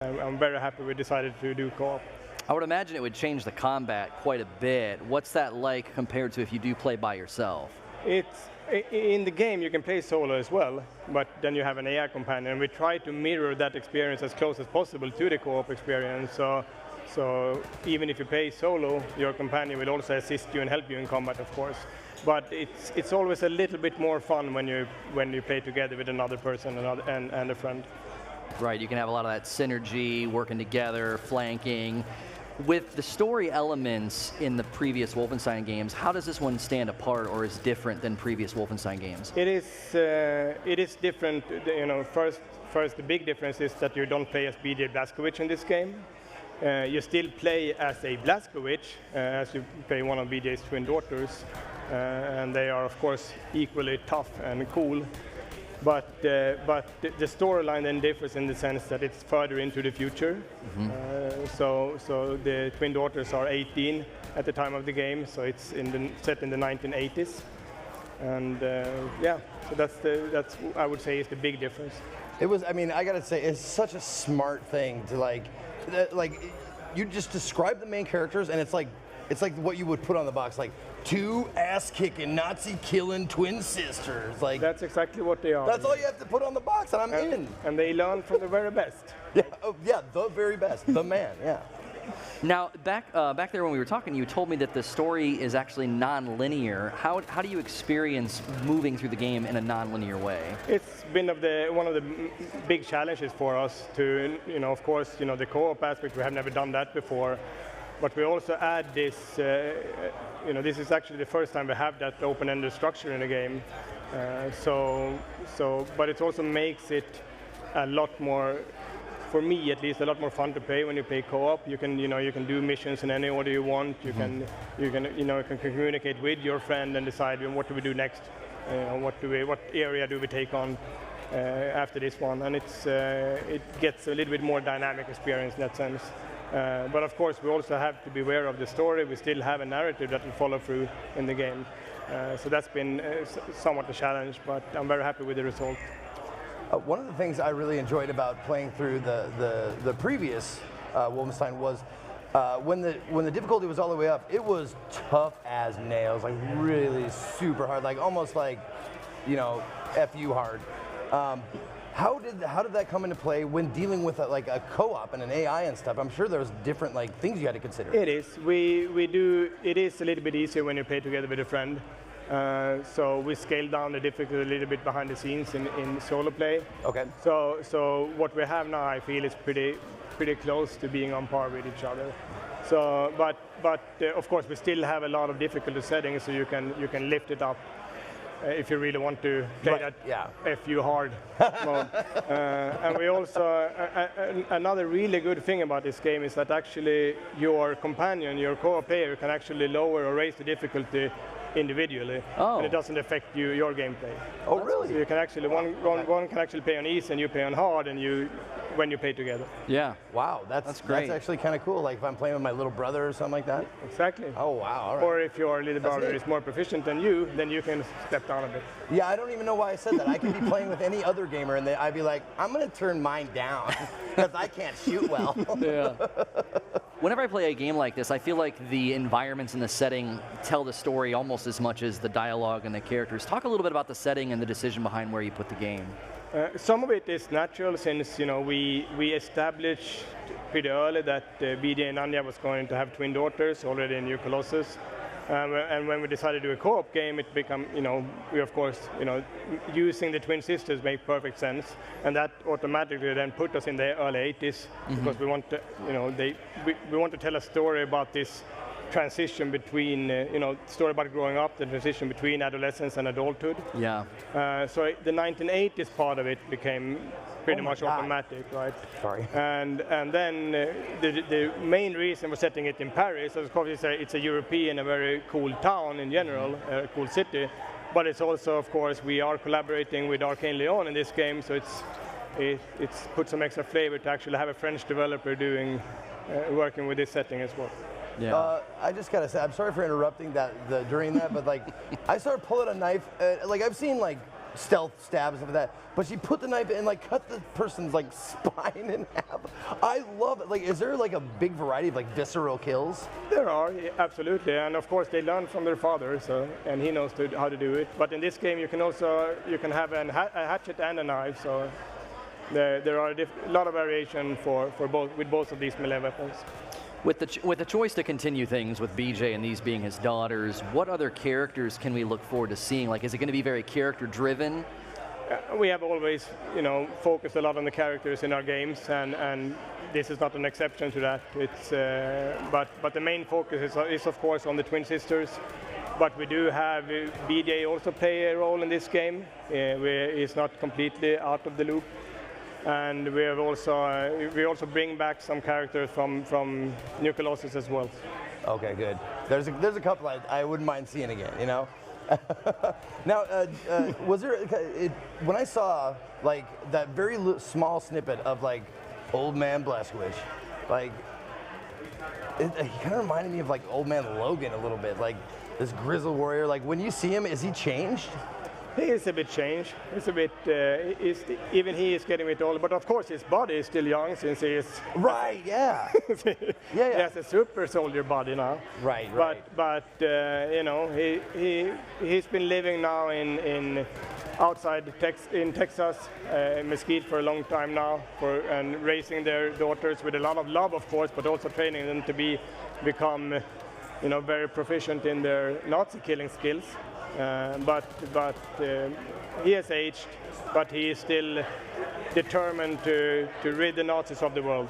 I'm very happy we decided to do co-op. I would imagine it would change the combat quite a bit. What's that like compared to if you do play by yourself? It's in the game you can play solo as well, but then you have an AI companion. And we try to mirror that experience as close as possible to the co-op experience. So even if you play solo, your companion will also assist you and help you in combat, of course. But it's always a little bit more fun when you play together with another person and a friend. Right, you can have a lot of that synergy, working together, flanking. With the story elements in the previous Wolfenstein games, how does this one stand apart or is different than previous Wolfenstein games? It is different. You know, first the big difference is that you don't play as BJ Blazkowicz in this game. You still play as a Blazkowicz, as you play one of BJ's twin daughters, and they are of course equally tough and cool. But the storyline then differs in the sense that it's further into the future. Mm-hmm. So the twin daughters are 18 at the time of the game, so it's set in the 1980s. And yeah, so that's I would say is the big difference. It was. I mean, I gotta say, it's such a smart thing to like you just describe the main characters, and it's like what you would put on the box, like two ass-kicking, Nazi-killing twin sisters. Like that's exactly what they are. That's all you have to put on the box, and I'm in. And they learn from the very best. Yeah, oh, yeah, the very best, the man. Yeah. Now, back there when we were talking, you told me that the story is actually non-linear. How do you experience moving through the game in a non-linear way? It's been one of the big challenges for us to, of course, the co-op aspect. We have never done that before. But we also add this, this is actually the first time we have that open-ended structure in the game. But it also makes it a lot more, for me at least, a lot more fun to play when you play co-op. You can do missions in any order you want. You can communicate with your friend and decide what do we do next. What area do we take on after this one? And it gets a little bit more dynamic experience in that sense. But of course, we also have to be aware of the story. We still have a narrative that will follow through in the game. So that's been somewhat a challenge, but I'm very happy with the result. One of the things I really enjoyed about playing through the previous Wolfenstein was when the difficulty was all the way up, it was tough as nails, like really super hard, like almost like, FU hard. How did that come into play when dealing with a co-op and an AI and stuff? I'm sure there's different things you had to consider. It is. It is a little bit easier when you play together with a friend. So we scaled down the difficulty a little bit behind the scenes in solo play. Okay. So what we have now, I feel, is pretty close to being on par with each other. So, but of course we still have a lot of difficulty settings, so you can lift it up. If you really want to play FU hard mode. And we also, another really good thing about this game is that actually your companion, your co-op player, can actually lower or raise the difficulty individually, and it doesn't affect your gameplay. Oh, really? So you can actually, one can actually play on easy and you play on hard, and when you play together. Yeah. Wow, that's great. That's actually kind of cool. Like if I'm playing with my little brother or something like that. Exactly. Oh wow. All right. Or if your little brother is more proficient than you, then you can step down a bit. Yeah, I don't even know why I said that. I could be playing with any other gamer, and I'd be like, I'm going to turn mine down because I can't shoot well. Yeah. Whenever I play a game like this, I feel like the environments and the setting tell the story almost as much as the dialogue and the characters. Talk a little bit about the setting and the decision behind where you put the game. Some of it is natural, since we established pretty early that BJ and Anya was going to have twin daughters already in New Colossus. And when we decided to do a co-op game, it became, we of course, using the twin sisters make perfect sense, and that automatically then put us in the early 80s, because we want to, we want to tell a story about this transition between, story about growing up, the transition between adolescence and adulthood. Yeah. So the 1980s part of it became pretty much automatic, right? Sorry. And then the main reason for setting it in Paris, of course, it's a European, a very cool town in general, a cool city, but it's also, of course, we are collaborating with Arcane Lyon in this game, so it's put some extra flavor to actually have a French developer working with this setting as well. Yeah. I just gotta say, I'm sorry for interrupting during that, but I started pulling a knife. I've seen stealth stab and stuff like that. But she put the knife in and like cut the person's like spine in half. I love it. Like, is there like a big variety of like visceral kills? There are, absolutely, and of course they learn from their father, and he knows how to do it. But in this game, you can have a hatchet and a knife, so there are a lot of variation with both of these melee weapons. With the choice to continue things with BJ and these being his daughters, what other characters can we look forward to seeing? Like, is it going to be very character-driven? We have always, focused a lot on the characters in our games, and this is not an exception to that. It's but the main focus is of course on the twin sisters. But we do have BJ also play a role in this game. He's not completely out of the loop. And we also bring back some characters from New Colossus as well. Okay, good. There's a couple I wouldn't mind seeing again, Now, was there when I saw like that very small snippet of like Old Man Blazkowicz, like he kind of reminded me of like Old Man Logan a little bit, like this grizzled warrior. Like when you see him, is he changed? He is a bit changed. It's a bit. Even he is getting a bit older, but of course his body is still young since he is. Right. Yeah. He has a super soldier body now. Right. But he's been living now in outside in Texas, Mesquite for a long time now, and raising their daughters with a lot of love, of course, but also training them to become, very proficient in their Nazi killing skills. But he has aged, but he is still determined to rid the Nazis of the world.